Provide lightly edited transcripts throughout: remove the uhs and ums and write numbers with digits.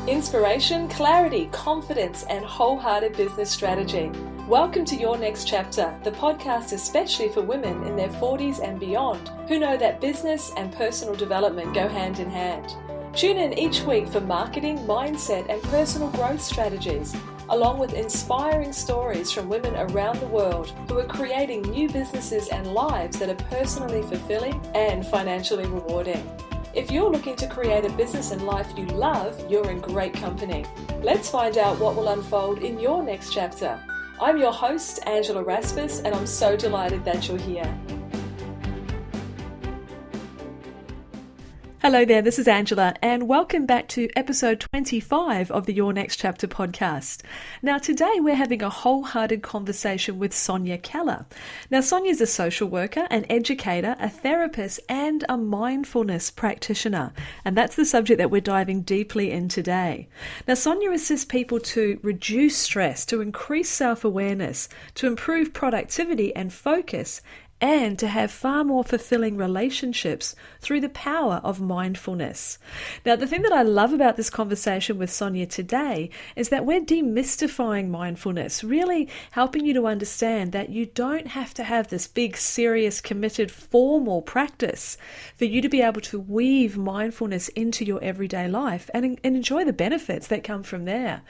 Inspiration, clarity, confidence, and wholehearted business strategy. Welcome to Your Next Chapter, the podcast especially for women in their 40s and beyond who know that business and personal development go hand in hand. Tune in each week for marketing, mindset, and personal growth strategies, along with inspiring stories from women around the world who are creating new businesses and lives that are personally fulfilling and financially rewarding. If you're looking to create a business and life you love, you're in great company. Let's find out what will unfold in your next chapter. I'm your host, Angela Rasmus, and I'm so delighted that you're here. Hello there, this is Angela, and welcome back to episode 25 of the Your Next Chapter podcast. Now today we're having a wholehearted conversation with Sonja Keller. Now Sonja is a social worker, an educator, a therapist, and a mindfulness practitioner, and that's the subject that we're diving deeply in today. Now Sonja assists people to reduce stress, to increase self-awareness, to improve productivity and focus, and to have far more fulfilling relationships through the power of mindfulness. Now, the thing that I love about this conversation with Sonja today is that we're demystifying mindfulness, really helping you to understand that you don't have to have this big, serious, committed, formal practice for you to be able to weave mindfulness into your everyday life and enjoy the benefits that come from there.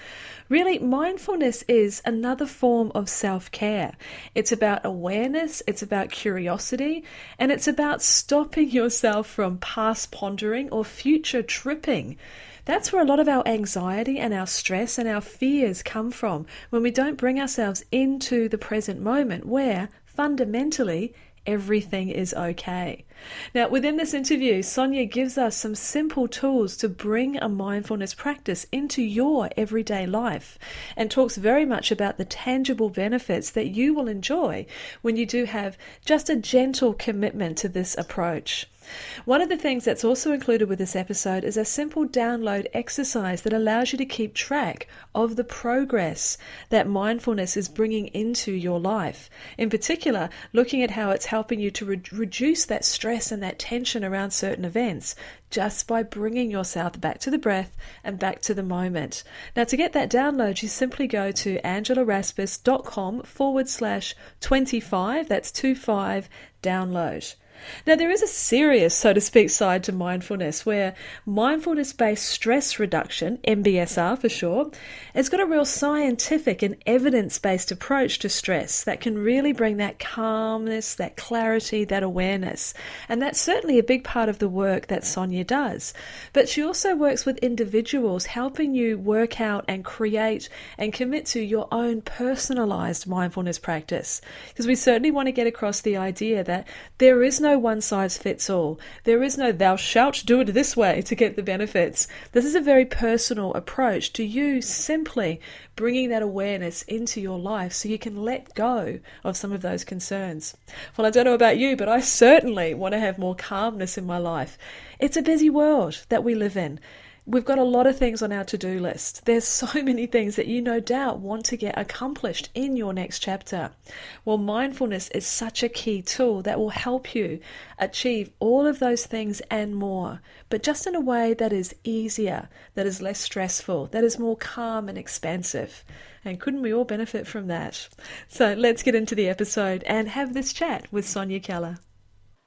Really, mindfulness is another form of self-care. It's about awareness, it's about curiosity, and it's about stopping yourself from past pondering or future tripping. That's where a lot of our anxiety and our stress and our fears come from when we don't bring ourselves into the present moment where, fundamentally, everything is okay. Now, within this interview, Sonja gives us some simple tools to bring a mindfulness practice into your everyday life and talks very much about the tangible benefits that you will enjoy when you do have just a gentle commitment to this approach. One of the things that's also included with this episode is a simple download exercise that allows you to keep track of the progress that mindfulness is bringing into your life. In particular, looking at how it's helping you to reduce that stress and that tension around certain events just by bringing yourself back to the breath and back to the moment. Now, to get that download, you simply go to angelarasmus.com/25, that's 25 download. Now, there is a serious, so to speak, side to mindfulness where mindfulness-based stress reduction, MBSR for short, has got a real scientific and evidence-based approach to stress that can really bring that calmness, that clarity, that awareness. And that's certainly a big part of the work that Sonja does. But she also works with individuals, helping you work out and create and commit to your own personalized mindfulness practice. Because we certainly want to get across the idea that there is no one size fits all. There is no thou shalt do it this way to get the benefits. This is a very personal approach to you simply bringing that awareness into your life so you can let go of some of those concerns. Well, I don't know about you, but I certainly want to have more calmness in my life. It's a busy world that we live in. We've got a lot of things on our to-do list. There's so many things that you no doubt want to get accomplished in your next chapter. Well, mindfulness is such a key tool that will help you achieve all of those things and more, but just in a way that is easier, that is less stressful, that is more calm and expansive. And couldn't we all benefit from that? So let's get into the episode and have this chat with Sonja Keller.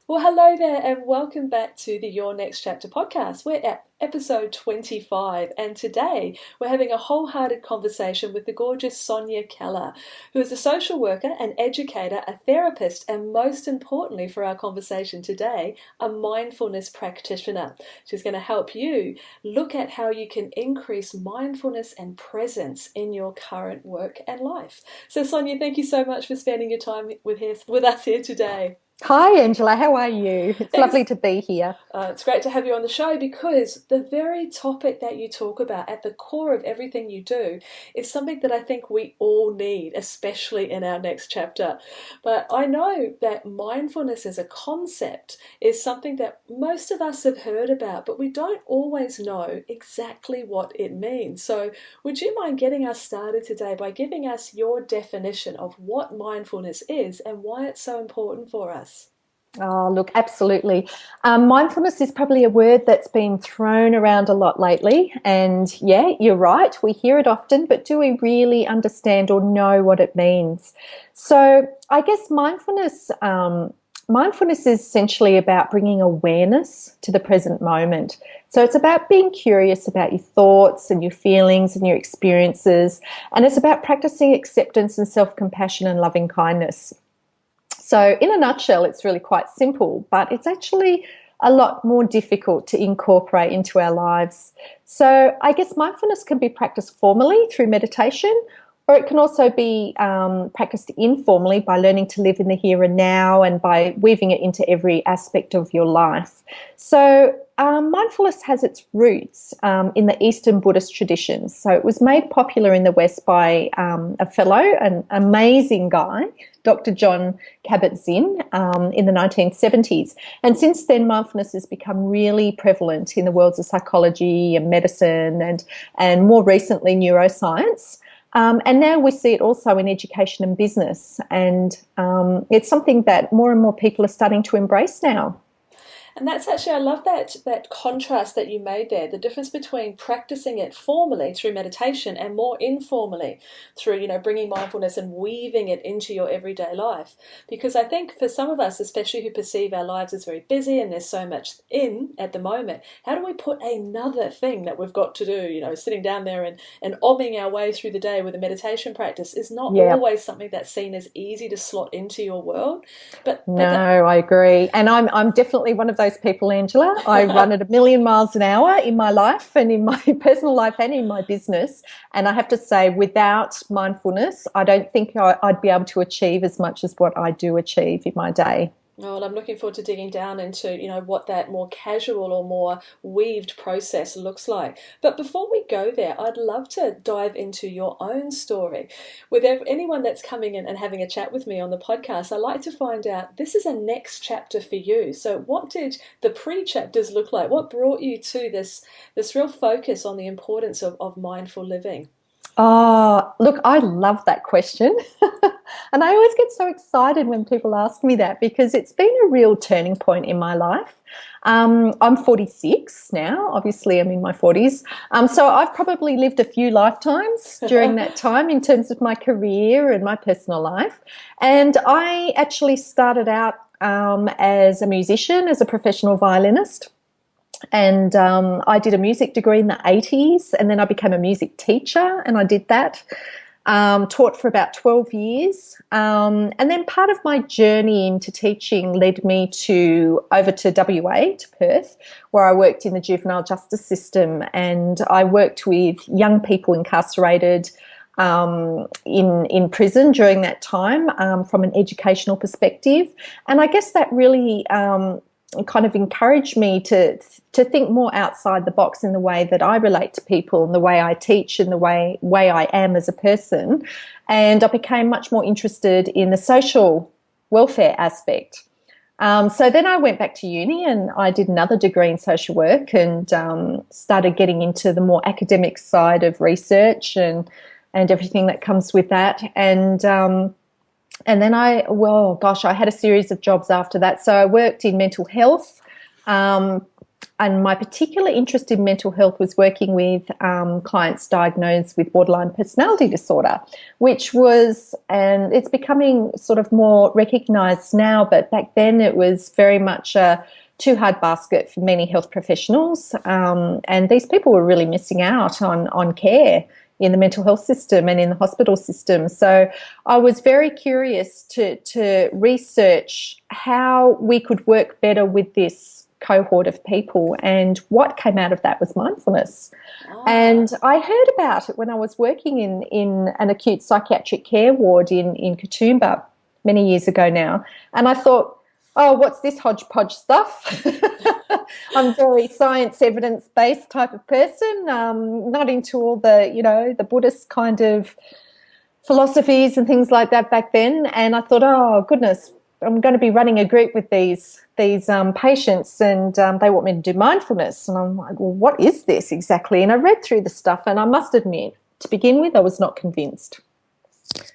Well, hello there and welcome back to the Your Next Chapter podcast. We're at episode 25, and today we're having a wholehearted conversation with the gorgeous Sonja Keller, who is a social worker, an educator, a therapist, and most importantly for our conversation today, a mindfulness practitioner. She's going to help you look at how you can increase mindfulness and presence in your current work and life. So Sonja, thank you so much for spending your time with us here today. Hi, Angela. How are you? It's lovely to be here. It's great to have you on the show because the very topic that you talk about at the core of everything you do is something that I think we all need, especially in our next chapter. But I know that mindfulness as a concept is something that most of us have heard about, but we don't always know exactly what it means. So would you mind getting us started today by giving us your definition of what mindfulness is and why it's so important for us? Oh, look, absolutely. Mindfulness is probably a word that's been thrown around a lot lately. And yeah, you're right. We hear it often, but do we really understand or know what it means? So I guess mindfulness is essentially about bringing awareness to the present moment. So it's about being curious about your thoughts and your feelings and your experiences. And it's about practicing acceptance and self-compassion and loving kindness. So in a nutshell, it's really quite simple, but it's actually a lot more difficult to incorporate into our lives. So I guess mindfulness can be practiced formally through meditation, or it can also be practiced informally by learning to live in the here and now and by weaving it into every aspect of your life. So mindfulness has its roots in the Eastern Buddhist traditions. So it was made popular in the West by a fellow, an amazing guy, Dr. John Kabat-Zinn, in the 1970s. And since then, mindfulness has become really prevalent in the worlds of psychology and medicine and more recently neuroscience. And now we see it also in education and business. And it's something that more and more people are starting to embrace now. And that's actually, I love that contrast that you made there, the difference between practicing it formally through meditation and more informally through, bringing mindfulness and weaving it into your everyday life. Because I think for some of us, especially who perceive our lives as very busy and there's so much in at the moment, how do we put another thing that we've got to do, sitting down there and omming our way through the day with a meditation practice is not always something that's seen as easy to slot into your world. I agree. And I'm definitely one of those people, Angela. I run at 1,000,000 miles an hour in my life and in my personal life and in my business. And I have to say, without mindfulness, I don't think I'd be able to achieve as much as what I do achieve in my day. Oh, and I'm looking forward to digging down into, what that more casual or more weaved process looks like. But before we go there, I'd love to dive into your own story. With anyone that's coming in and having a chat with me on the podcast, I like to find out, this is a next chapter for you. So what did the pre-chapters look like? What brought you to this real focus on the importance of mindful living? Oh, look, I love that question. And I always get so excited when people ask me that because it's been a real turning point in my life. I'm 46 now. Obviously, I'm in my 40s. So I've probably lived a few lifetimes during that time in terms of my career and my personal life. And I actually started out as a musician, as a professional violinist. And I did a music degree in the 80s, and then I became a music teacher, and I did that, taught for about 12 years. And then part of my journey into teaching led me over to WA, to Perth, where I worked in the Juvenile Justice System, and I worked with young people incarcerated in prison during that time from an educational perspective. And I guess that really kind of encouraged me to think more outside the box in the way that I relate to people and the way I teach and the way I am as a person. And I became much more interested in the social welfare aspect. So then I went back to uni and I did another degree in social work and started getting into the more academic side of research and everything that comes with that. And then I had a series of jobs after that. So I worked in mental health, and my particular interest in mental health was working with clients diagnosed with borderline personality disorder, and it's becoming sort of more recognised now, but back then it was very much a too hard basket for many health professionals, and these people were really missing out on care in the mental health system and in the hospital system. So I was very curious to research how we could work better with this cohort of people, and what came out of that was mindfulness. And I heard about it when I was working in an acute psychiatric care ward in Katoomba many years ago now, and I thought, oh, what's this hodgepodge stuff? I'm a very science evidence-based type of person, not into all the Buddhist kind of philosophies and things like that back then. And I thought, oh, goodness, I'm going to be running a group with these patients, and they want me to do mindfulness. And I'm like, well, what is this exactly? And I read through the stuff, and I must admit, to begin with, I was not convinced.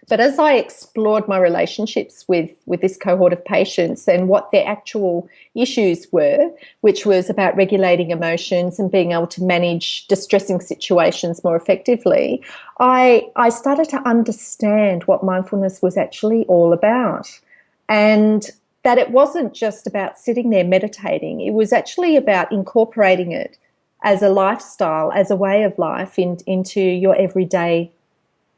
But as I explored my relationships with this cohort of patients and what their actual issues were, which was about regulating emotions and being able to manage distressing situations more effectively, I started to understand what mindfulness was actually all about. And that it wasn't just about sitting there meditating, it was actually about incorporating it as a lifestyle, as a way of life into your everyday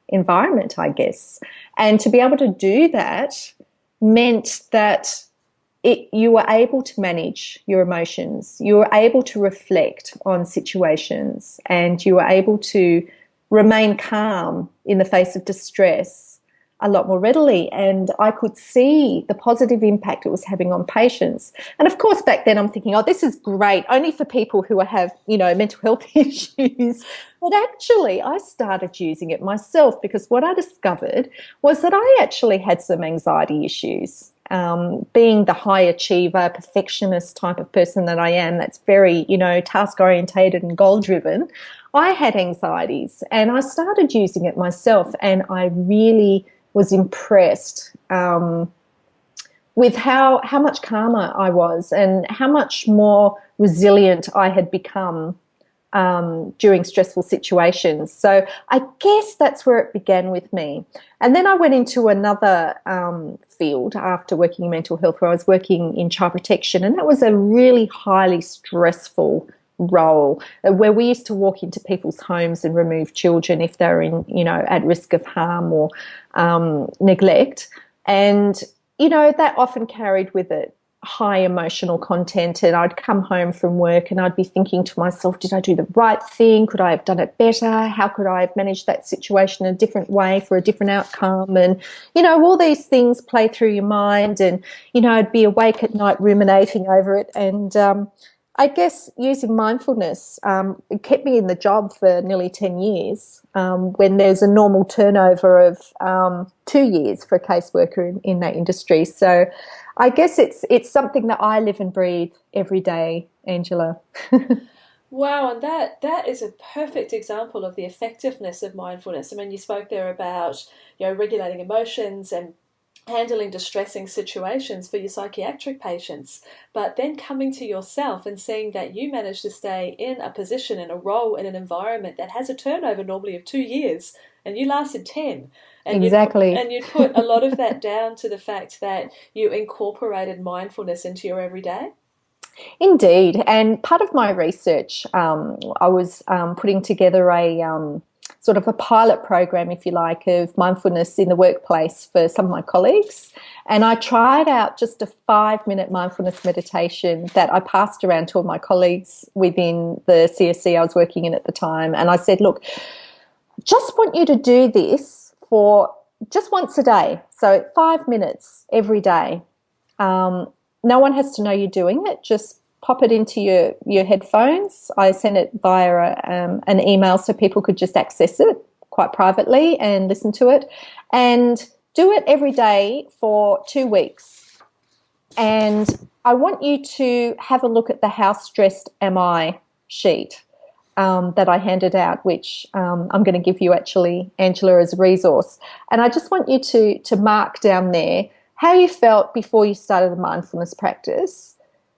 environment, I guess. And to be able to do that meant that you were able to manage your emotions, you were able to reflect on situations, and you were able to remain calm in the face of distress a lot more readily. And I could see the positive impact it was having on patients. And of course, back then I'm thinking, oh, this is great, only for people who have, mental health issues. But actually, I started using it myself because what I discovered was that I actually had some anxiety issues. Being the high achiever, perfectionist type of person that I am, that's very, task orientated and goal driven, I had anxieties and I started using it myself, and I really was impressed with how much calmer I was and how much more resilient I had become during stressful situations. So I guess that's where it began with me. And then I went into another field after working in mental health, where I was working in child protection, and that was a really highly stressful role, where we used to walk into people's homes and remove children if they're at risk of harm or neglect. And, that often carried with it high emotional content. And I'd come home from work and I'd be thinking to myself, did I do the right thing? Could I have done it better? How could I have managed that situation in a different way for a different outcome? And, all these things play through your mind. And, I'd be awake at night ruminating over it. And, I guess using mindfulness, it kept me in the job for nearly 10 years, when there's a normal turnover of 2 years for a caseworker in that industry. So I guess it's something that I live and breathe every day, Angela. Wow, and that is a perfect example of the effectiveness of mindfulness. I mean, you spoke there about, regulating emotions and handling distressing situations for your psychiatric patients, but then coming to yourself and seeing that you managed to stay in a position, in a role, in an environment that has a turnover normally of 2 years, and you lasted 10. And Exactly. you put a lot of that down to the fact that you incorporated mindfulness into your everyday. Indeed. And part of my research, I was putting together a sort of a pilot program, if you like, of mindfulness in the workplace for some of my colleagues. And I tried out just a 5-minute mindfulness meditation that I passed around to all my colleagues within the CSC I was working in at the time. And I said, look, just want you to do this for just once a day. So 5 minutes every day. No one has to know you're doing it. Just pop it into your headphones. I sent it via an email so people could just access it quite privately and listen to it. And do it every day for 2 weeks. And I want you to have a look at the How Stressed Am I sheet that I handed out, which I'm going to give you actually, Angela, as a resource. And I just want you to mark down there how you felt before you started the mindfulness practice,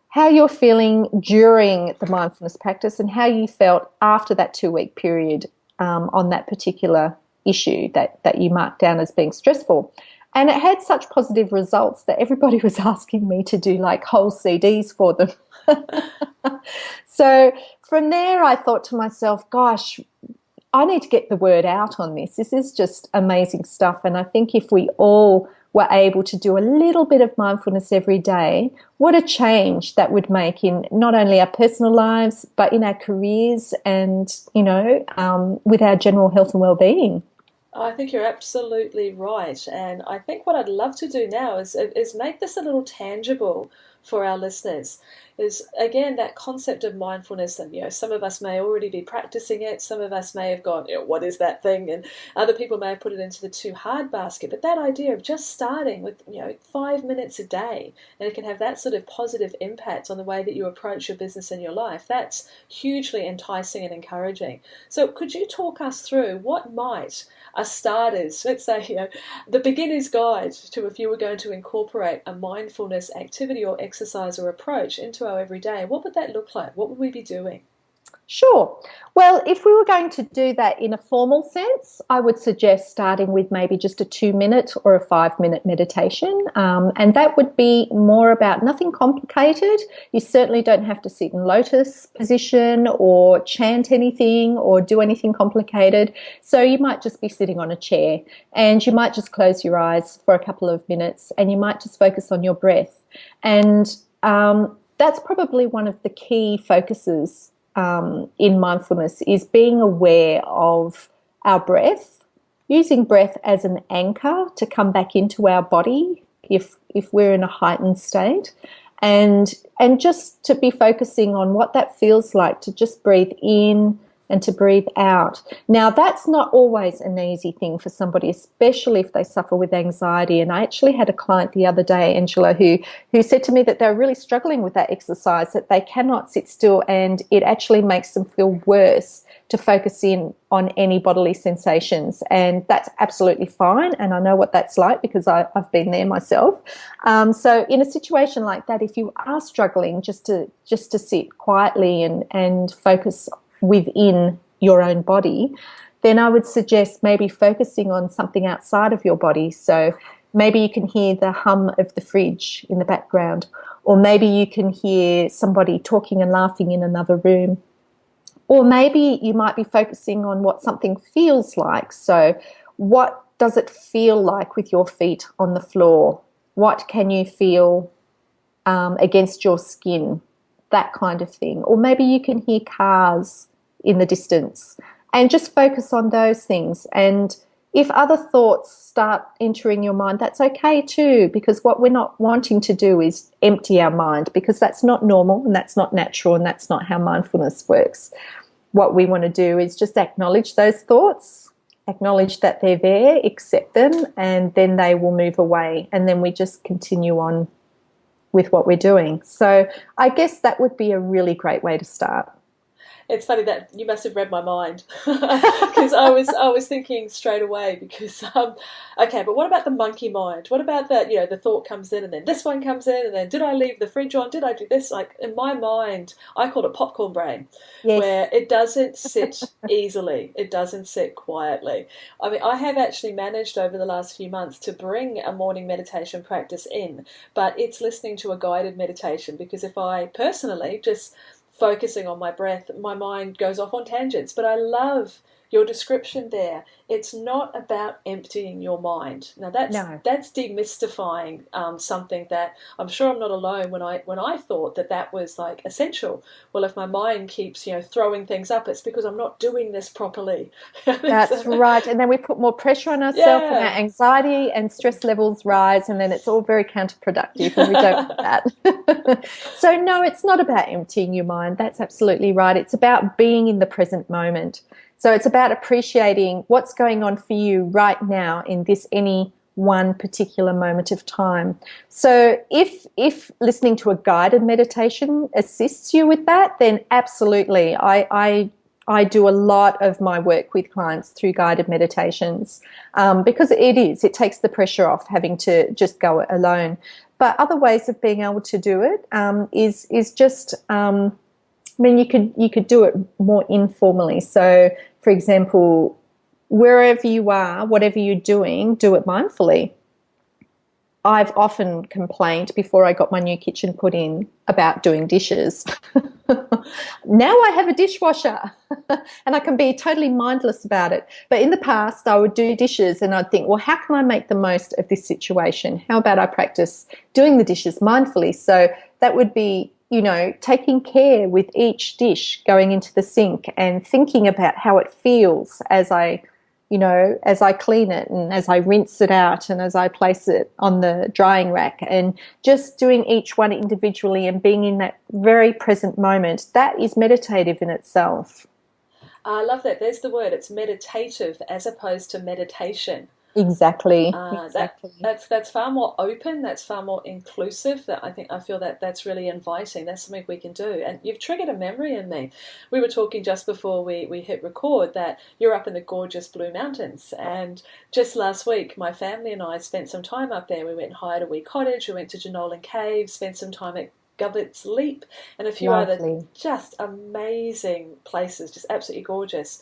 how you're feeling during the mindfulness practice, and how you felt after that 2-week period on that particular issue that you marked down as being stressful. And it had such positive results that everybody was asking me to do like whole CDs for them. So from there, I thought to myself, gosh, I need to get the word out on this. This is just amazing stuff. And I think if we all were able to do a little bit of mindfulness every day, what a change that would make in not only our personal lives, but in our careers and, with our general health and well-being. I think you're absolutely right. And I think what I'd love to do now is make this a little tangible for our listeners. there's, again, that concept of mindfulness, and some of us may already be practicing it, some of us may have gone, what is that thing, and other people may have put it into the too hard basket. But that idea of just starting with 5 minutes a day, and it can have that sort of positive impact on the way that you approach your business and your life, that's hugely enticing and encouraging. So could you talk us through what might a starter's, let's say, the beginner's guide to if you were going to incorporate a mindfulness activity or exercise or approach into our everyday, what would that look like? What would we be doing? Sure. Well, if we were going to do that in a formal sense, I would suggest starting with maybe just a 2-minute or a 5-minute meditation. And that would be more about nothing complicated. You certainly don't have to sit in lotus position or chant anything or do anything complicated. So you might just be sitting on a chair and you might just close your eyes for a couple of minutes and you might just focus on your breath. And that's probably one of the key focuses in mindfulness, is being aware of our breath, using breath as an anchor to come back into our body if we're in a heightened state, and just to be focusing on what that feels like to just breathe in and to breathe out. Now, that's not always an easy thing for somebody, especially if they suffer with anxiety. And I actually had a client the other day, Angela, who said to me that they're really struggling with that exercise, that they cannot sit still and it actually makes them feel worse to focus in on any bodily sensations. And that's absolutely fine. And I know what that's like because I've been there myself. So in a situation like that, if you are struggling just to sit quietly and focus within your own body, then I would suggest maybe focusing on something outside of your body. So maybe you can hear the hum of the fridge in the background, or maybe you can hear somebody talking and laughing in another room, or maybe you might be focusing on what something feels like. So what does it feel like with your feet on the floor? What can you feel against your skin? That kind of thing. Or maybe you can hear cars in the distance and just focus on those things. And if other thoughts start entering your mind, that's okay too, because what we're not wanting to do is empty our mind, because that's not normal and that's not natural and that's not how mindfulness works. What we want to do is just acknowledge those thoughts, acknowledge that they're there, accept them, and then they will move away, and then we just continue on with what we're doing. So I guess that would be a really great way to start. It's funny that you must have read my mind because I was thinking straight away because okay, but what about the monkey mind? What about that? The thought comes in and then this one comes in and then did I leave the fridge on? Did I do this? Like in my mind, I call it popcorn brain, yes, where it doesn't sit easily. It doesn't sit quietly. I mean, I have actually managed over the last few months to bring a morning meditation practice in, but it's listening to a guided meditation, because if I personally just focusing on my breath, my mind goes off on tangents. But I love your description there. It's not about emptying your mind. Now that's demystifying something that I'm sure I'm not alone when I thought that was like essential. Well, if my mind keeps throwing things up, it's because I'm not doing this properly. That's right. And then we put more pressure on ourselves, and our anxiety and stress levels rise, and then it's all very counterproductive, and we don't want that. So no, it's not about emptying your mind. That's absolutely right. It's about being in the present moment. So it's about appreciating what's going on for you right now in this any one particular moment of time. So if listening to a guided meditation assists you with that, then absolutely. I do a lot of my work with clients through guided meditations because it takes the pressure off having to just go alone. But other ways of being able to do it is just you could do it more informally. So, for example, wherever you are, whatever you're doing, do it mindfully. I've often complained before I got my new kitchen put in about doing dishes. Now I have a dishwasher and I can be totally mindless about it. But in the past, I would do dishes and I'd think, well, how can I make the most of this situation? How about I practice doing the dishes mindfully? So that would be taking care with each dish going into the sink and thinking about how it feels as I as I clean it and as I rinse it out and as I place it on the drying rack, and just doing each one individually and being in that very present moment, that is meditative in itself. I love that. There's the word. It's meditative as opposed to meditation. Exactly. That Exactly. that's far more open. That's far more inclusive. That I feel that that's really inviting. That's something we can do. And you've triggered a memory in me. We were talking just before we hit record that you're up in the gorgeous Blue Mountains, and just last week my family and I spent some time up there. We went and hired a wee cottage. We went to Juvenile Cave. Spent some time at Govet's Leap and a few other Lovely. just amazing places, just absolutely gorgeous.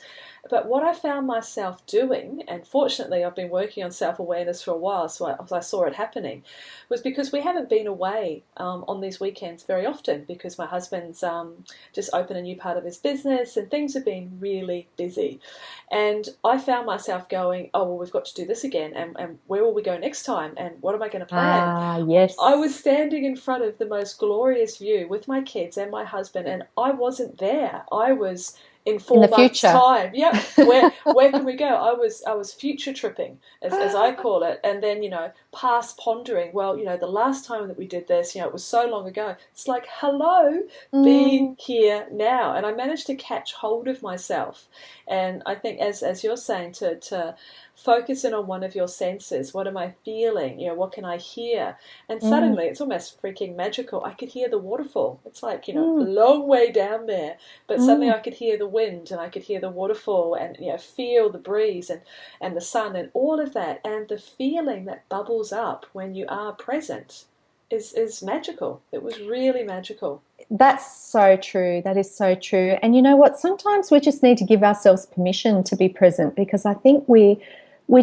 But what I found myself doing, and fortunately I've been working on self-awareness for a while, so I saw it happening, was because we haven't been away on these weekends very often because my husband's just opened a new part of his business and things have been really busy. And I found myself going, oh, well, we've got to do this again, and where will we go next time, and what am I going to plan? Ah, yes. I was standing in front of the most glorious view with my kids and my husband, and I wasn't there. I was in In the 4 months' future. time. Yep. Where can we go? I was future tripping, as I call it, and then past pondering. Well, the last time that we did this, it was so long ago. It's like, hello, be Mm, here now, and I managed to catch hold of myself. And I think, as you're saying, to focus in on one of your senses. What am I feeling? What can I hear? And mm, suddenly, it's almost freaking magical. I could hear the waterfall. It's like, a mm, long way down there, but suddenly mm. I could hear the wind and I could hear the waterfall and feel the breeze and the sun and all of that. And the feeling that bubbles up when you are present is magical. It was really magical. That's so true. That is so true. And you know what? Sometimes we just need to give ourselves permission to be present, because I think we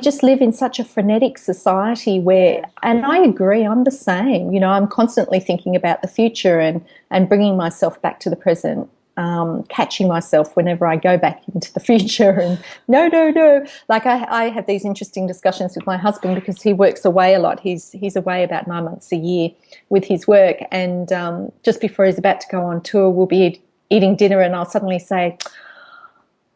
just live in such a frenetic society where, Yeah. and I agree, I'm the same. I'm constantly thinking about the future and bringing myself back to the present, catching myself whenever I go back into the future. And no, no, no. Like I have these interesting discussions with my husband because he works away a lot. He's away about 9 months a year with his work. And just before he's about to go on tour, we'll be eating dinner and I'll suddenly say,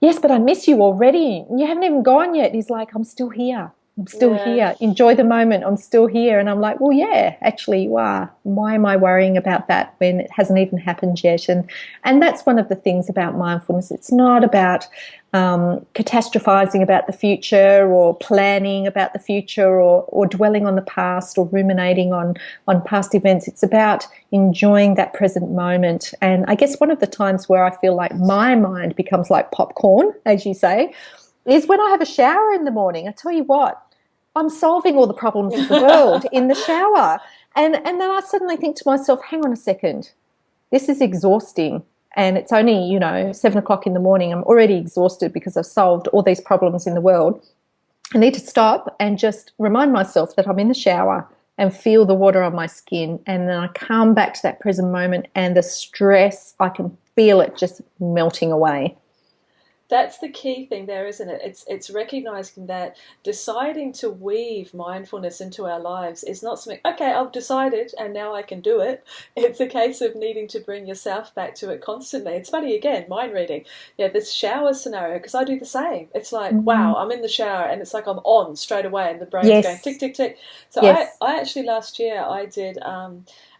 yes, but I miss you already. You haven't even gone yet. He's like, I'm still here. I'm still Yeah. here. Enjoy the moment. I'm still here. And I'm like, well, yeah, actually you are. Why am I worrying about that when it hasn't even happened yet? And that's one of the things about mindfulness. It's not about catastrophizing about the future or planning about the future or dwelling on the past or ruminating on past events. It's about enjoying that present moment. And I guess one of the times where I feel like my mind becomes like popcorn, as you say, is when I have a shower in the morning. I tell you what, I'm solving all the problems of the world in the shower. And then I suddenly think to myself, hang on a second, this is exhausting. And it's only, 7 o'clock in the morning. I'm already exhausted because I've solved all these problems in the world. I need to stop and just remind myself that I'm in the shower and feel the water on my skin. And then I come back to that present moment and the stress, I can feel it just melting away. That's the key thing there, isn't it? It's recognizing that deciding to weave mindfulness into our lives is not something, okay, I've decided and now I can do it. It's a case of needing to bring yourself back to it constantly. It's funny, again, mind reading. Yeah, this shower scenario, because I do the same. It's like, Mm. wow, I'm in the shower and it's like I'm on straight away and the brain's going Yes, tick, tick, tick. So I, yes. I actually last year I did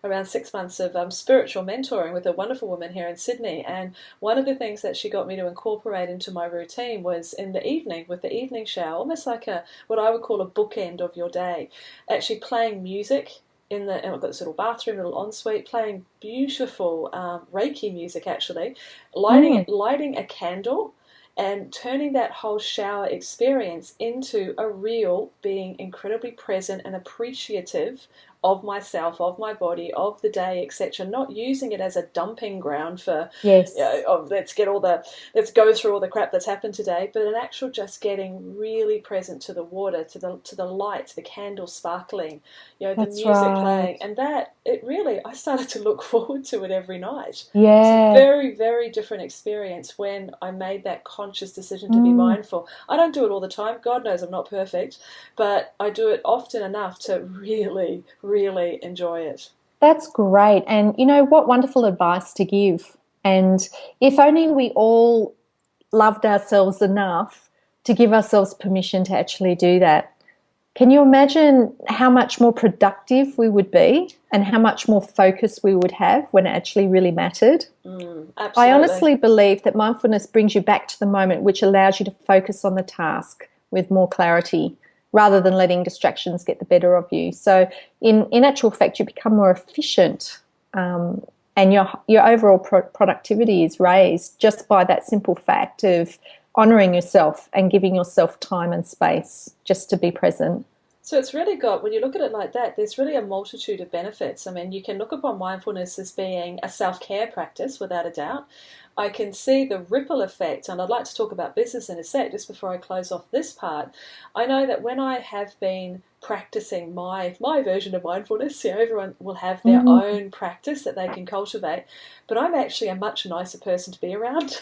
around 6 months of spiritual mentoring with a wonderful woman here in Sydney, and one of the things that she got me to incorporate into my routine was in the evening with the evening shower, almost like a what I would call a bookend of your day, actually playing music and I've got this little bathroom, little ensuite, playing beautiful Reiki music actually, Mm. lighting a candle and turning that whole shower experience into a real being incredibly present and appreciative of myself, of my body, of the day, etc. Not using it as a dumping ground for, Yes. let's go through all the crap that's happened today, but an actual just getting really present to the water, to the light, the candle sparkling, the That's music right. playing, and that it really I started to look forward to it every night. It's a Yeah. very, very different experience when I made that conscious decision to be Mm. mindful. I don't do it all the time. God knows I'm not perfect, but I do it often enough to really, really enjoy it. That's great. And what wonderful advice to give. And if only we all loved ourselves enough to give ourselves permission to actually do that. Can you imagine how much more productive we would be and how much more focus we would have when it actually really mattered? Absolutely. I honestly believe that mindfulness brings you back to the moment, which allows you to focus on the task with more clarity rather than letting distractions get the better of you. So in actual fact, you become more efficient, and your overall productivity is raised just by that simple fact of honouring yourself and giving yourself time and space just to be present. So it's really got, when you look at it like that, there's really a multitude of benefits. I mean, you can look upon mindfulness as being a self-care practice, without a doubt. I can see the ripple effect, and I'd like to talk about business in a sec, just before I close off this part. I know that when I have been practicing my version of mindfulness, everyone will have their own practice that they can cultivate, but I'm actually a much nicer person to be around.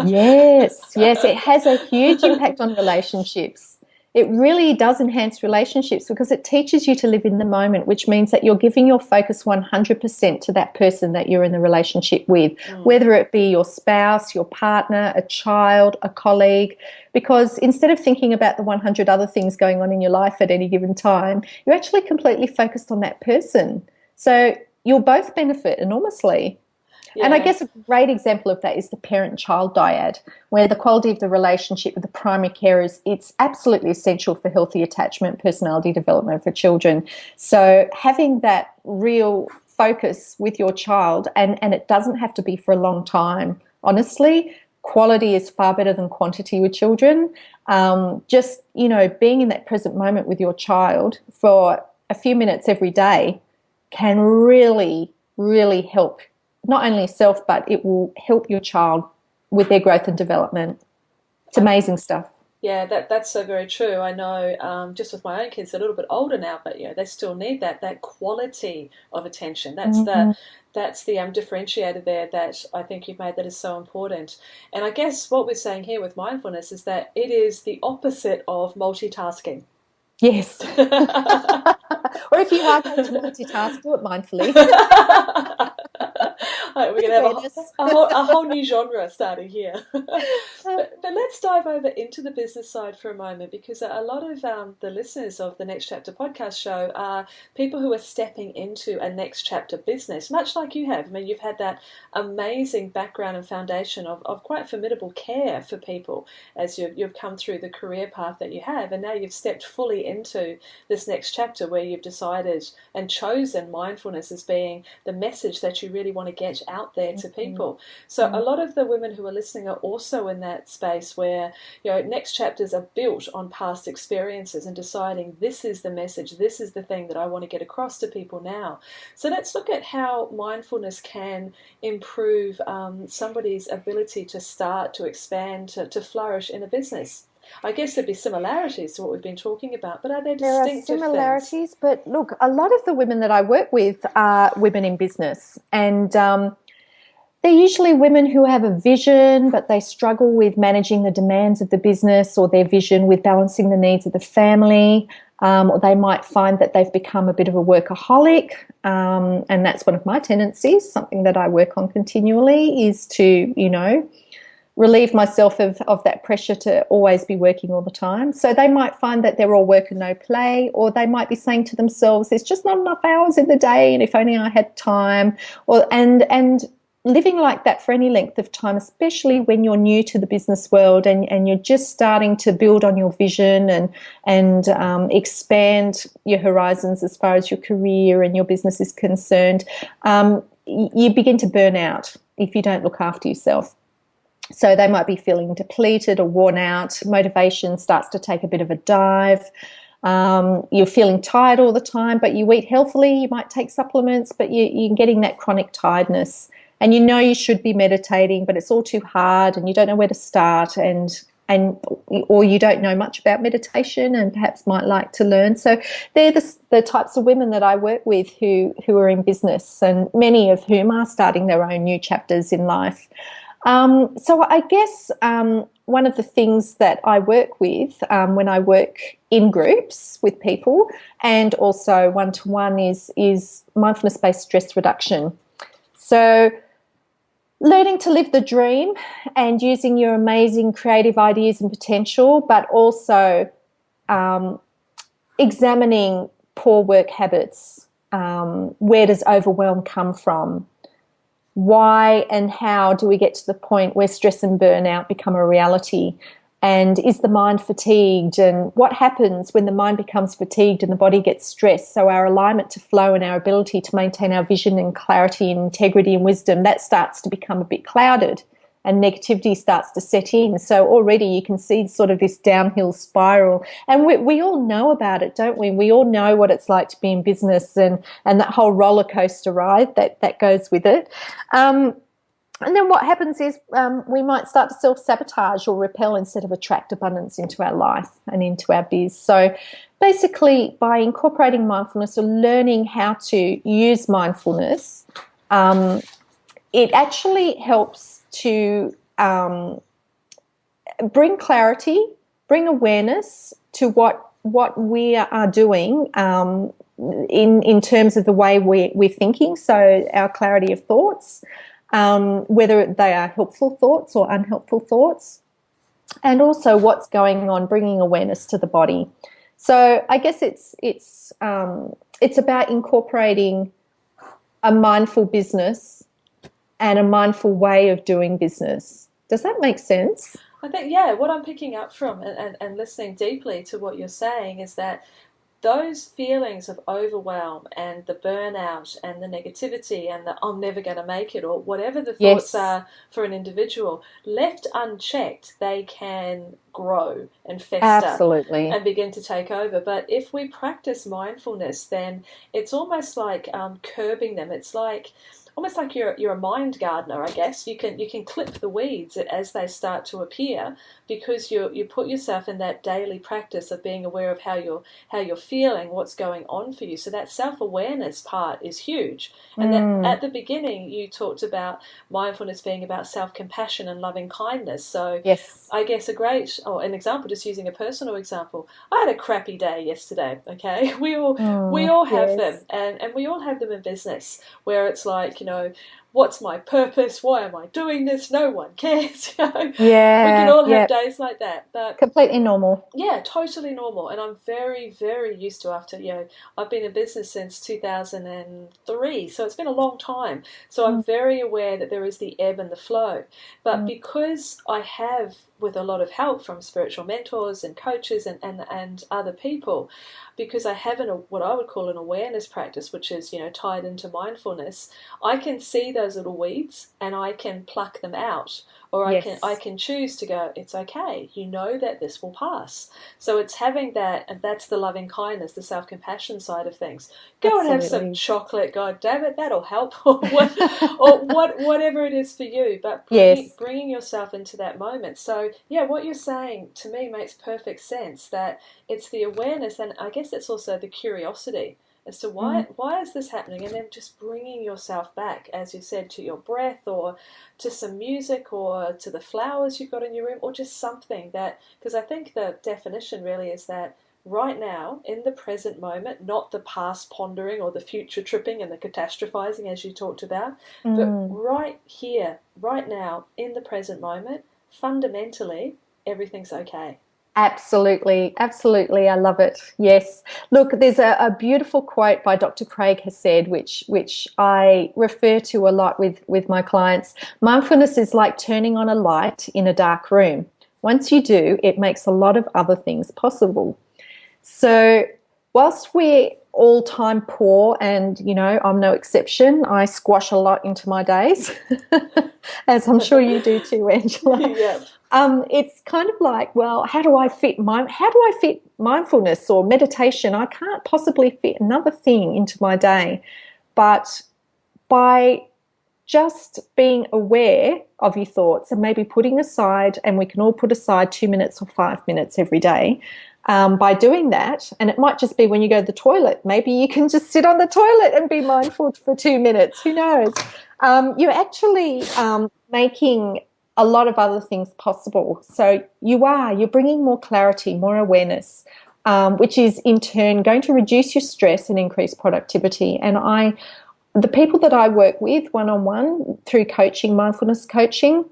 Yes, it has a huge impact on relationships. It really does enhance relationships because it teaches you to live in the moment, which means that you're giving your focus 100% to that person that you're in the relationship with, whether it be your spouse, your partner, a child, a colleague, because instead of thinking about the 100 other things going on in your life at any given time, you're actually completely focused on that person. So you'll both benefit enormously. Yeah. And I guess a great example of that is the parent-child dyad, where the quality of the relationship with the primary carers, it's absolutely essential for healthy attachment, personality development for children. So having that real focus with your child, and it doesn't have to be for a long time. Honestly, quality is far better than quantity with children. Just, being in that present moment with your child for a few minutes every day can really, really help not only yourself, but it will help your child with their growth and development. It's amazing stuff. Yeah, that's so very true. I know just with my own kids, they're a little bit older now, but they still need that quality of attention. That's the differentiator there that I think you've made that is so important. And I guess what we're saying here with mindfulness is that it is the opposite of multitasking. Yes. Or if you are going to multitask, do it mindfully. We're going to have a whole new genre starting here. But let's dive over into the business side for a moment, because a lot of the listeners of the Next Chapter podcast show are people who are stepping into a next chapter business, much like you have. I mean, you've had that amazing background and foundation of quite formidable care for people as you've come through the career path that you have, and now you've stepped fully into this next chapter where you've decided and chosen mindfulness as being the message that you really want to get out there to people. So a lot of the women who are listening are also in that space where next chapters are built on past experiences and deciding this is the message, this is the thing that I want to get across to people now. So let's look at how mindfulness can improve somebody's ability to start, to expand, to flourish in a business. I guess there'd be similarities to what we've been talking about, but are there distinctive There are similarities, things? but look, a lot of the women that I work with are women in business, and they're usually women who have a vision, but they struggle with managing the demands of the business, or their vision with balancing the needs of the family, or they might find that they've become a bit of a workaholic, and that's one of my tendencies. Something that I work on continually is to, relieve myself of that pressure to always be working all the time. So they might find that they're all work and no play, or they might be saying to themselves, there's just not enough hours in the day, and if only I had time, and living like that for any length of time, especially when you're new to the business world and you're just starting to build on your vision and expand your horizons as far as your career and your business is concerned, you begin to burn out if you don't look after yourself. So they might be feeling depleted or worn out. Motivation starts to take a bit of a dive. You're feeling tired all the time, but you eat healthily. You might take supplements, but you're getting that chronic tiredness. And you should be meditating, but it's all too hard, and you don't know where to start, or you don't know much about meditation and perhaps might like to learn. So they're the types of women that I work with who are in business, and many of whom are starting their own new chapters in life. So I guess one of the things that I work with when I work in groups with people and also one-to-one is mindfulness-based stress reduction. So learning to live the dream and using your amazing creative ideas and potential, but also examining poor work habits. Where does overwhelm come from? Why and how do we get to the point where stress and burnout become a reality? And is the mind fatigued? And what happens when the mind becomes fatigued and the body gets stressed? So our alignment to flow and our ability to maintain our vision and clarity and integrity and wisdom, that starts to become a bit clouded and negativity starts to set in. So already you can see sort of this downhill spiral. And we all know about it, don't we? We all know what it's like to be in business and that whole roller coaster ride that goes with it. And then what happens is we might start to self-sabotage or repel instead of attract abundance into our life and into our biz. So basically by incorporating mindfulness or learning how to use mindfulness, it actually helps to bring clarity, bring awareness to what we are doing in terms of the way we're thinking, so our clarity of thoughts, whether they are helpful thoughts or unhelpful thoughts, and also what's going on, bringing awareness to the body. So I guess it's about incorporating a mindful business and a mindful way of doing business. Does that make sense? I think, yeah, what I'm picking up from and listening deeply to what you're saying is that those feelings of overwhelm and the burnout and the negativity and the I'm never going to make it or whatever the thoughts are for an individual, left unchecked, they can grow and fester. Absolutely. And begin to take over. But if we practice mindfulness, then it's almost like curbing them. It's like almost like you're a mind gardener, I guess. You can clip the weeds as they start to appear because you put yourself in that daily practice of being aware of how you're feeling, what's going on for you. So that self-awareness part is huge. And that at the beginning you talked about mindfulness being about self-compassion and loving kindness. So yes. I guess an example, just using a personal example. I had a crappy day yesterday, okay? We all have them and we all have them in business where it's like, what's my purpose? Why am I doing this? No one cares. Yeah, we can all have days like that. But completely normal. Yeah, totally normal. And I'm very, very used to I've been in business since 2003, so it's been a long time. So I'm very aware that there is the ebb and the flow. But because I have, with a lot of help from spiritual mentors and coaches and other people, because I have what I would call an awareness practice, which is, tied into mindfulness, I can see those little weeds and I can pluck them out. Or I can choose to go, it's okay, that this will pass. So it's having that, and that's the loving kindness, the self-compassion side of things. Go and have some chocolate, God damn it, that'll help, or whatever it is for you. But bringing yourself into that moment. So, what you're saying to me makes perfect sense, that it's the awareness, and I guess it's also the curiosity as to why is this happening, and then just bringing yourself back, as you said, to your breath or to some music or to the flowers you've got in your room or just something that, because I think the definition really is that right now, in the present moment, not the past pondering or the future tripping and the catastrophizing as you talked about, but right here, right now, in the present moment, fundamentally, everything's okay. Absolutely. Absolutely. I love it. Yes. Look, there's a beautiful quote by Dr. Craig Hassed, which I refer to a lot with my clients. Mindfulness is like turning on a light in a dark room. Once you do, it makes a lot of other things possible. So whilst we're all time poor, and, I'm no exception, I squash a lot into my days, as I'm sure you do too, Angela. Yeah. It's kind of like, well, how do I fit mindfulness or meditation? I can't possibly fit another thing into my day. But by just being aware of your thoughts and maybe putting aside, and we can all put aside 2 minutes or 5 minutes every day, by doing that, and it might just be when you go to the toilet. Maybe you can just sit on the toilet and be mindful for 2 minutes. Who knows? You're actually making a lot of other things possible. So you're bringing more clarity, more awareness, which is in turn going to reduce your stress and increase productivity. And the people that I work with one-on-one through coaching, mindfulness coaching,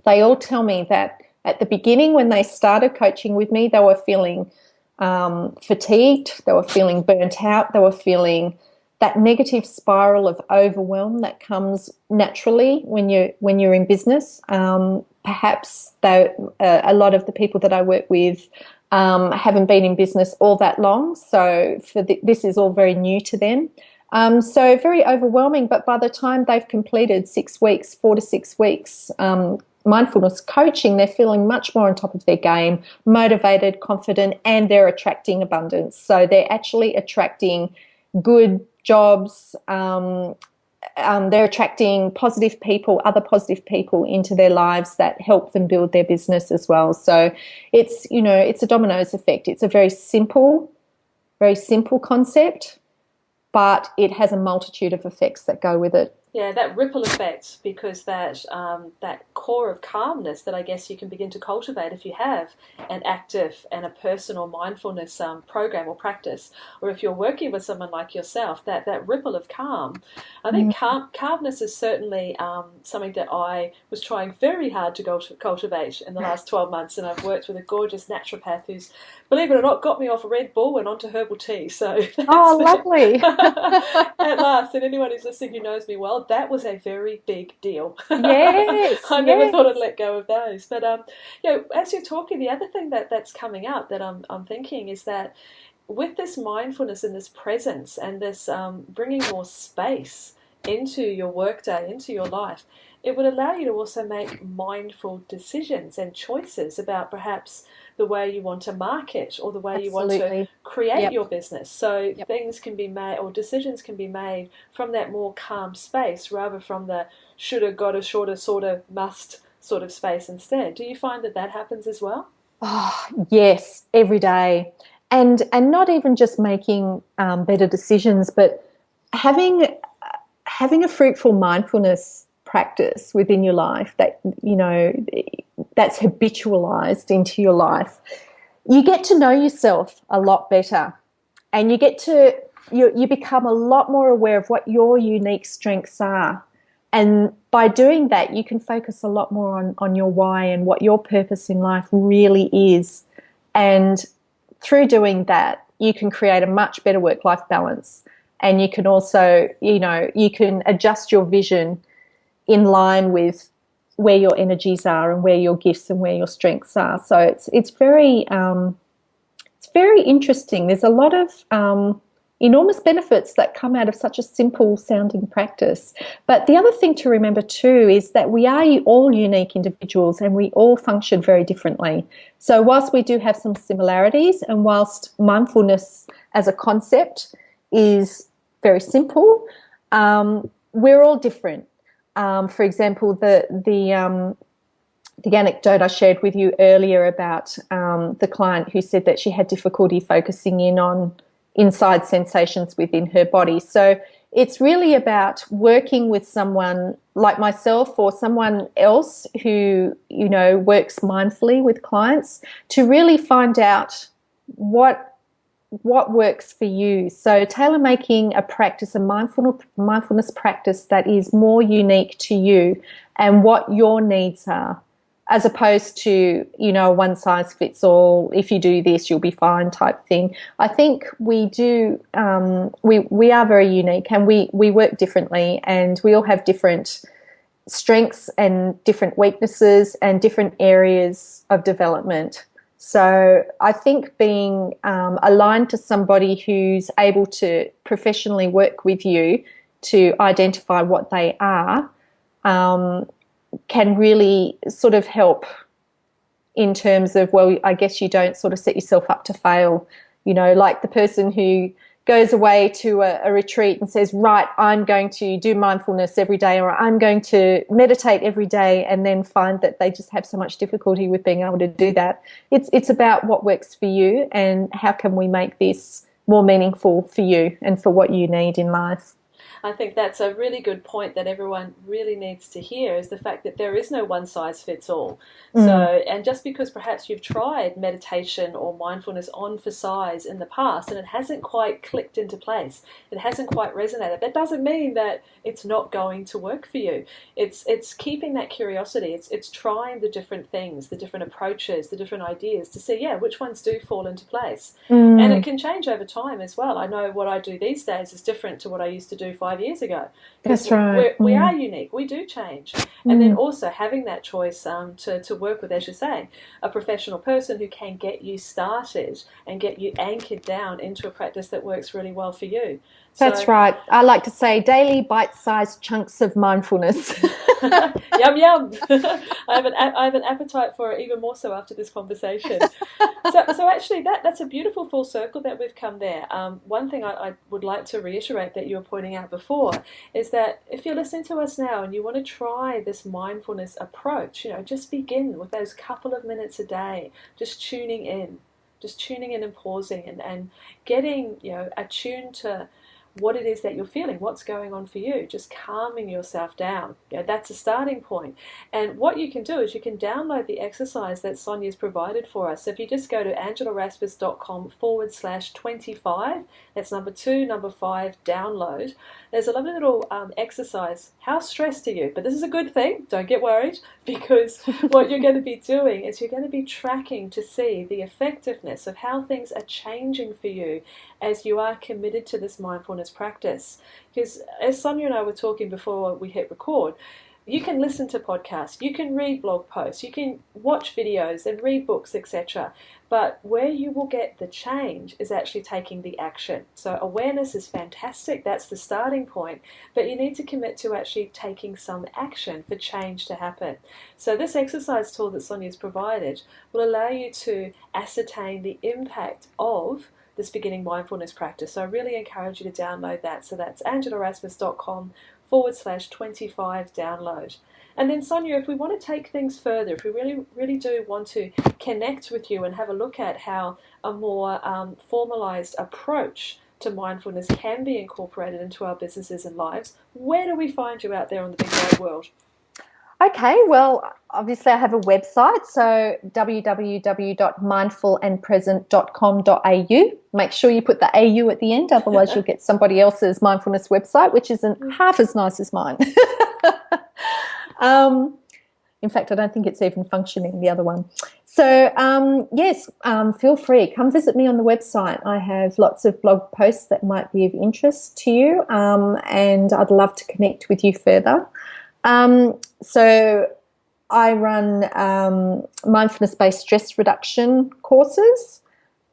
they all tell me that at the beginning when they started coaching with me, they were feeling fatigued, they were feeling burnt out, they were feeling that negative spiral of overwhelm that comes naturally when you're in business. Perhaps a lot of the people that I work with haven't been in business all that long, so this is all very new to them. So very overwhelming, but by the time they've completed 6 weeks, 4 to 6 weeks, mindfulness coaching, they're feeling much more on top of their game, motivated, confident, and they're attracting abundance. So they're actually attracting good jobs. They're attracting positive people, other positive people into their lives that help them build their business as well. So it's a dominoes effect. It's a very simple concept, but it has a multitude of effects that go with it. Yeah, that ripple effect, because that core of calmness that I guess you can begin to cultivate if you have an active and a personal mindfulness program or practice, or if you're working with someone like yourself, that ripple of calm. I think calmness is certainly something that I was trying very hard to cultivate in the last 12 months, and I've worked with a gorgeous naturopath who's, believe it or not, got me off Red Bull and onto herbal tea. So lovely. At last, and anyone who's listening who knows me well, that was a very big deal. Yes, I never thought I'd let go of those. But as you're talking, the other thing that's coming up that I'm thinking is that with this mindfulness and this presence and this bringing more space into your workday, into your life, it would allow you to also make mindful decisions and choices about perhaps the way you want to market or the way you want to create your business. So things can be made, or decisions can be made from that more calm space rather from the shoulda, gotta, shoulda, sorta, must sort of space instead. Do you find that happens as well? Oh, yes, every day. And not even just making better decisions, but having a fruitful mindfulness practice within your life that, that's habitualized into your life. You get to know yourself a lot better, and you become a lot more aware of what your unique strengths are. And by doing that, you can focus a lot more on your why and what your purpose in life really is. And through doing that, you can create a much better work-life balance. And you can also, you can adjust your vision in line with where your energies are and where your gifts and where your strengths are. So it's very interesting. There's a lot of enormous benefits that come out of such a simple sounding practice. But the other thing to remember too is that we are all unique individuals and we all function very differently. So whilst we do have some similarities, and whilst mindfulness as a concept is very simple, we're all different. For example, the anecdote I shared with you earlier about the client who said that she had difficulty focusing in on inside sensations within her body. So it's really about working with someone like myself or someone else who, works mindfully with clients to really find out what works for you. So tailor-making a practice, a mindfulness practice that is more unique to you and what your needs are, as opposed to, a one-size-fits-all, if you do this, you'll be fine type thing. I think we do, we are very unique, and we work differently, and we all have different strengths and different weaknesses and different areas of development. So I think being aligned to somebody who's able to professionally work with you to identify what they are can really sort of help in terms of, well, I guess you don't sort of set yourself up to fail, like the person who goes away to a retreat and says, right, I'm going to do mindfulness every day, or I'm going to meditate every day, and then find that they just have so much difficulty with being able to do that. It's about what works for you and how can we make this more meaningful for you and for what you need in life. I think that's a really good point that everyone really needs to hear, is the fact that there is no one size fits all. So, and just because perhaps you've tried meditation or mindfulness on for size in the past and it hasn't quite clicked into place, it hasn't quite resonated, that doesn't mean that it's not going to work for you. It's keeping that curiosity. It's trying the different things, the different approaches, the different ideas to see, which ones do fall into place. And it can change over time as well. I know what I do these days is different to what I used to do 5 years ago. That's right. We are unique. We do change. And then also having that choice to work with, as you're saying, a professional person who can get you started and get you anchored down into a practice that works really well for you. That's right. I like to say daily bite-sized chunks of mindfulness. Yum, yum. I have an appetite for it even more so after this conversation. So actually that's a beautiful full circle that we've come there. One thing I would like to reiterate that you were pointing out before is that if you're listening to us now and you want to try this mindfulness approach, just begin with those couple of minutes a day, just tuning in and pausing and getting, attuned to what it is that you're feeling, what's going on for you, just calming yourself down. That's a starting point. And what you can do is you can download the exercise that Sonja's provided for us. So if you just go to angelarasmus.com/25, that's number 5, download. There's a lovely little exercise. How stressed are you? But this is a good thing. Don't get worried, because what you're going to be doing is you're going to be tracking to see the effectiveness of how things are changing for you as you are committed to this mindfulness practice. Because as Sonja and I were talking before we hit record, you can listen to podcasts, you can read blog posts, you can watch videos and read books, etc. But where you will get the change is actually taking the action. So awareness is fantastic, that's the starting point, but you need to commit to actually taking some action for change to happen. So this exercise tool that Sonja's provided will allow you to ascertain the impact of this beginning mindfulness practice. So I really encourage you to download that. So that's angelarasmus.com/25 download. And then Sonja, if we want to take things further, if we really, really do want to connect with you and have a look at how a more formalized approach to mindfulness can be incorporated into our businesses and lives, where do we find you out there on the big wide world? Okay, well, obviously I have a website, so www.mindfulandpresent.com.au. Make sure you put the AU at the end, otherwise you'll get somebody else's mindfulness website, which isn't half as nice as mine. In fact, I don't think it's even functioning, the other one. So, yes, feel free. Come visit me on the website. I have lots of blog posts that might be of interest to you, and I'd love to connect with you further. So I run mindfulness-based stress reduction courses.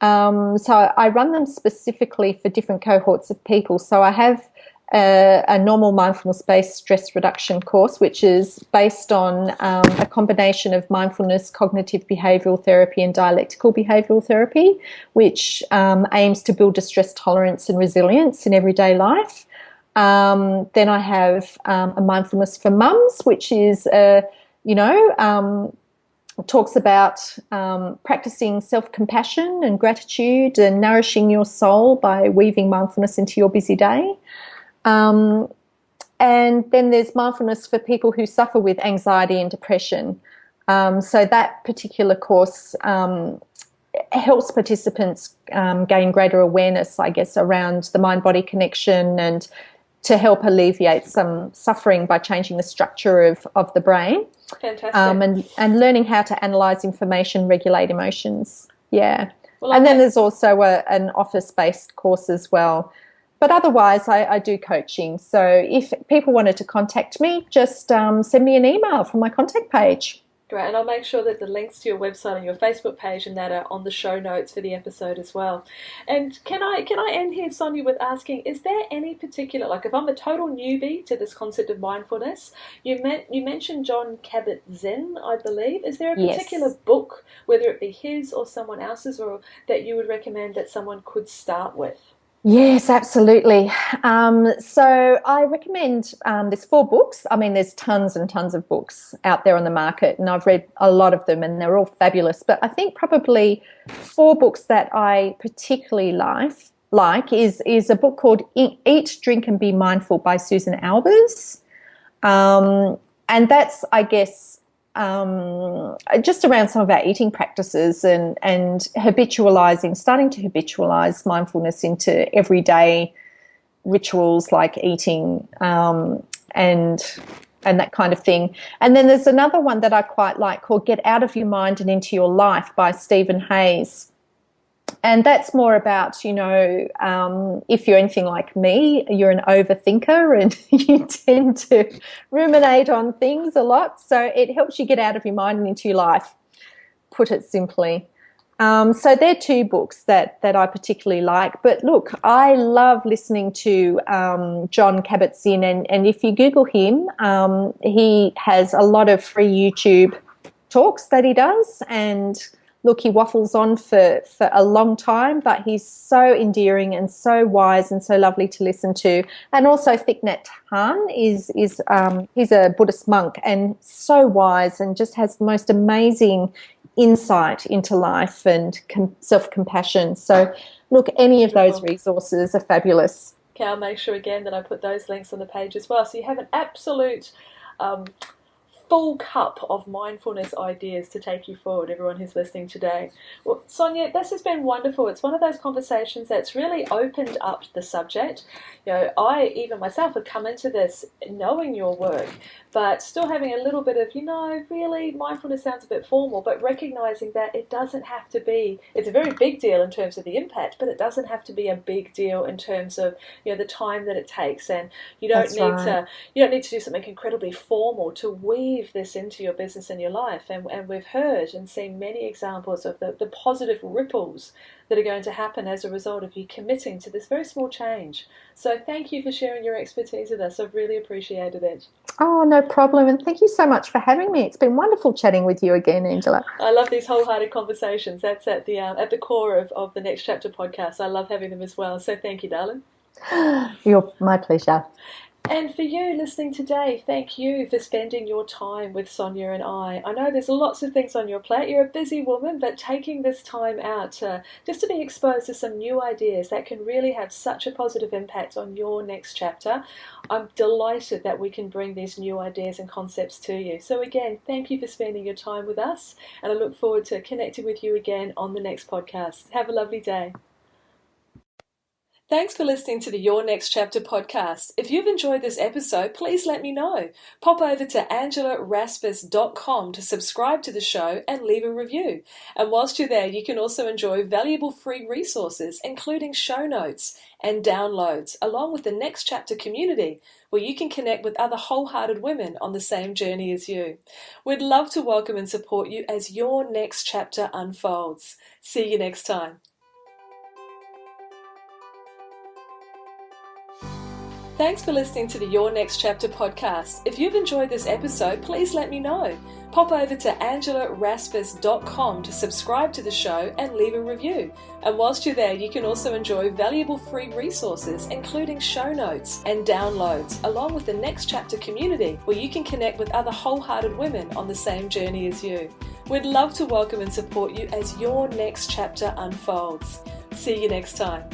So I run them specifically for different cohorts of people. So I have a normal mindfulness-based stress reduction course, which is based on a combination of mindfulness, cognitive behavioural therapy and dialectical behavioural therapy, which aims to build distress tolerance and resilience in everyday life. Then I have a mindfulness for mums, which is, talks about practicing self-compassion and gratitude and nourishing your soul by weaving mindfulness into your busy day. And then there's mindfulness for people who suffer with anxiety and depression. So that particular course helps participants gain greater awareness, I guess, around the mind-body connection and to help alleviate some suffering by changing the structure of the brain. Fantastic. And learning how to analyse information, regulate emotions. Yeah. Well, and then there's also an office-based course as well. But otherwise, I do coaching. So if people wanted to contact me, just send me an email from my contact page. Great, and I'll make sure that the links to your website and your Facebook page and that are on the show notes for the episode as well. And can I end here, Sonja, with asking, is there any particular, like if I'm a total newbie to this concept of mindfulness, you mentioned Jon Kabat-Zinn, I believe. Is there a particular book, whether it be his or someone else's, or that you would recommend that someone could start with? Yes, absolutely. So I recommend there's 4 books. I mean, there's tons and tons of books out there on the market, and I've read a lot of them, and they're all fabulous. But I think probably 4 books that I particularly like is a book called Eat, Drink and Be Mindful by Susan Albers. And that's, I guess, just around some of our eating practices and starting to habitualize mindfulness into everyday rituals like eating and that kind of thing. And then there's another one that I quite like called Get Out of Your Mind and Into Your Life by Stephen Hayes. And that's more about, you know, if you're anything like me, you're an overthinker and you tend to ruminate on things a lot. So it helps you get out of your mind and into your life, put it simply. So they're two books that I particularly like. But look, I love listening to John Kabat-Zinn, and if you Google him, he has a lot of free YouTube talks that he does, and look, he waffles on for a long time, but he's so endearing and so wise and so lovely to listen to. And also Thich Nhat Hanh he's a Buddhist monk and so wise and just has the most amazing insight into life and self-compassion. So look, any of those resources are fabulous. Okay, I'll make sure again that I put those links on the page as well. So you have an absolute full cup of mindfulness ideas to take you forward, everyone who's listening today. Well, Sonja, this has been wonderful. It's one of those conversations that's really opened up the subject. You know, I even myself have come into this knowing your work, but still having a little bit of, you know, really mindfulness sounds a bit formal, but recognizing that it doesn't have to be, it's a very big deal in terms of the impact, but it doesn't have to be a big deal in terms of, you know, the time that it takes. And you don't need to do something incredibly formal to weave this into your business and your life. And we've heard and seen many examples of the positive ripples that are going to happen as a result of you committing to this very small change. So thank you for sharing your expertise with us. I've really appreciated it. Oh, no problem. And thank you so much for having me. It's been wonderful chatting with you again, Angela. I love these wholehearted conversations. That's at the core of the Next Chapter podcast. I love having them as well. So thank you, darling. My pleasure. And for you listening today, thank you for spending your time with Sonja and I. I know there's lots of things on your plate. You're a busy woman, but taking this time out just to be exposed to some new ideas that can really have such a positive impact on your next chapter. I'm delighted that we can bring these new ideas and concepts to you. So again, thank you for spending your time with us, and I look forward to connecting with you again on the next podcast. Have a lovely day. Thanks for listening to the Your Next Chapter podcast. If you've enjoyed this episode, please let me know. Pop over to angelaraspas.com to subscribe to the show and leave a review. And whilst you're there, you can also enjoy valuable free resources, including show notes and downloads, along with the Next Chapter community, where you can connect with other wholehearted women on the same journey as you. We'd love to welcome and support you as your next chapter unfolds. See you next time. Thanks for listening to the Your Next Chapter podcast. If you've enjoyed this episode, please let me know. Pop over to angelaraspas.com to subscribe to the show and leave a review. And whilst you're there, you can also enjoy valuable free resources, including show notes and downloads, along with the Next Chapter community, where you can connect with other wholehearted women on the same journey as you. We'd love to welcome and support you as your next chapter unfolds. See you next time.